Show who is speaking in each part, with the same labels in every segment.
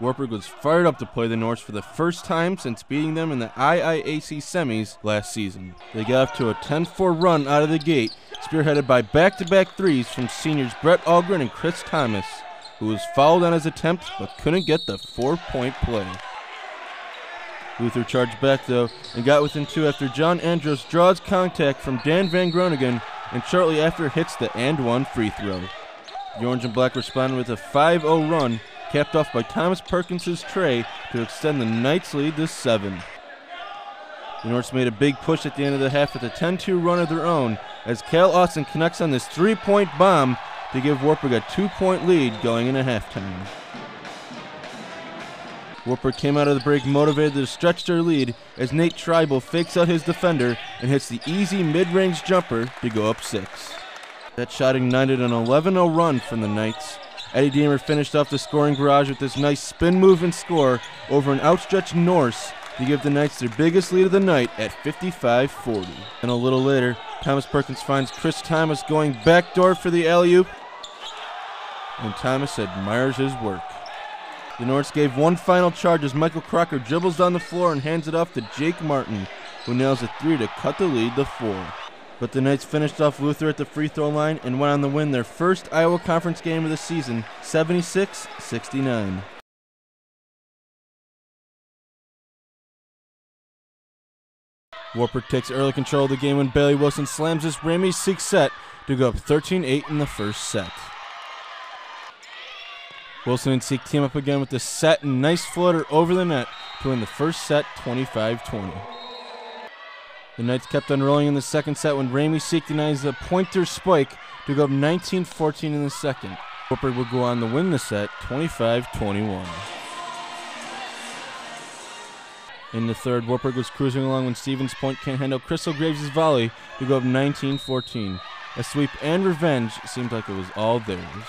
Speaker 1: Wartburg was fired up to play the Norse for the first time since beating them in the IIAC semis last season. They got off to a 10-4 run out of the gate, spearheaded by back-to-back threes from seniors Brett Algren and Chris Thomas, who was fouled on his attempt but couldn't get the 4-point play. Luther charged back though and got within 2 after John Andros draws contact from Dan Van Groningen and shortly after hits the and-one free throw. The Orange and Black responded with a 5-0 run, capped off by Thomas Perkins' tray to extend the Knights' lead to 7. The Norse made a big push at the end of the half with a 10-2 run of their own as Cal Austin connects on this 3-point bomb to give Wartburg a 2-point lead going into halftime. Wartburg came out of the break motivated to stretch their lead as Nate Treibel fakes out his defender and hits the easy mid-range jumper to go up 6. That shot ignited an 11-0 run from the Knights. Eddie Deemer finished off the scoring barrage with this nice spin move and score over an outstretched Norse to give the Knights their biggest lead of the night at 55-40. And a little later, Thomas Perkins finds Chris Thomas going backdoor for the alley-oop, and Thomas admires his work. The Norse gave one final charge as Michael Crocker dribbles down the floor and hands it off to Jake Martin, who nails a 3 to cut the lead to 4. But the Knights finished off Luther at the free throw line and went on to win their first Iowa Conference game of the season, 76-69. Wartburg takes early control of the game when Bailey Wilson slams this Ramey Seek set to go up 13-8 in the first set. Wilson and Seek team up again with the set and nice floater over the net to win the first set 25-20. The Knights kept on rolling in the second set when Ramey Seek denies the pointer spike to go up 19-14 in the second. Wartburg would go on to win the set 25-21. In the third, Wartburg was cruising along when Stevens Point can't handle Crystal Graves' volley to go up 19-14. A sweep and revenge seemed like it was all theirs.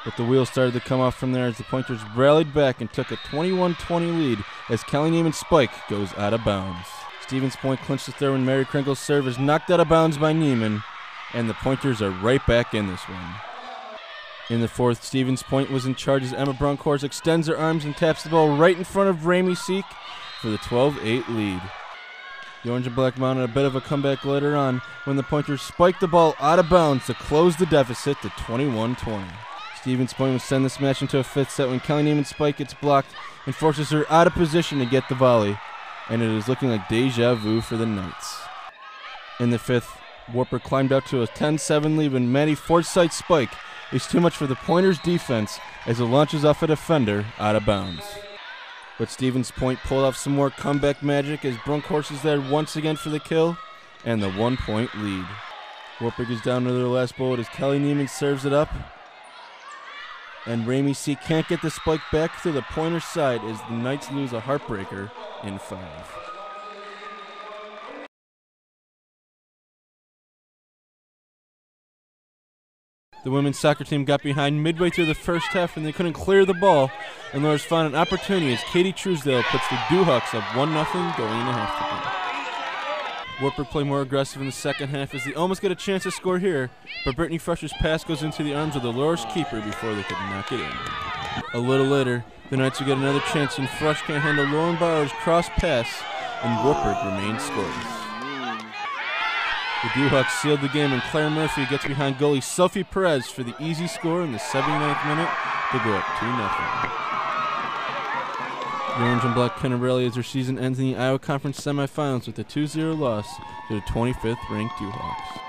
Speaker 1: But the wheels started to come off from there as the Pointers rallied back and took a 21-20 lead as Kelly Neiman's spike goes out of bounds. Stevens Point clinched the third when Mary Krinkle's serve is knocked out of bounds by Neiman, and the Pointers are right back in this one. In the fourth, Stevens Point was in charge as Emma Bronkhorst extends her arms and taps the ball right in front of Ramey Seek for the 12-8 lead. The Orange and Black mounted a bit of a comeback later on when the Pointers spiked the ball out of bounds to close the deficit to 21-20. Stevens Point would send this match into a fifth set when Kelly Neiman's spike gets blocked and forces her out of position to get the volley, and it is looking like deja vu for the Knights. In the fifth, Wartburg climbed out to a 10-7 lead when Maddie Forsythe's spike is too much for the Pointers' defense as it launches off a defender out of bounds. But Stevens Point pulled off some more comeback magic as Bronkhorst is there once again for the kill and the 1-point lead. Wartburg is down to their last bullet as Kelly Neiman serves it up, and Ramey Seek can't get the spike back to the Pointers' side as the Knights lose a heartbreaker in 5. The women's soccer team got behind midway through the first half and they couldn't clear the ball, and Loras found an opportunity as Katie Truesdale puts the Dewhawks up 1-0 going into halftime. Wartburg played more aggressive in the second half as they almost get a chance to score here, but Brittany Fresher's pass goes into the arms of the Loras keeper before they could knock it in. A little later, the Knights will get another chance and Fresh can't handle Lauren Bauer's cross pass, and Wartburg remains scoreless. The Dewhawks sealed the game and Claire Murphy gets behind goalie Sophie Perez for the easy score in the 79th minute to go up 2-0. The Orange and Black pin rally as their season ends in the Iowa Conference semifinals with a 2-0 loss to the 25th ranked Dewhawks.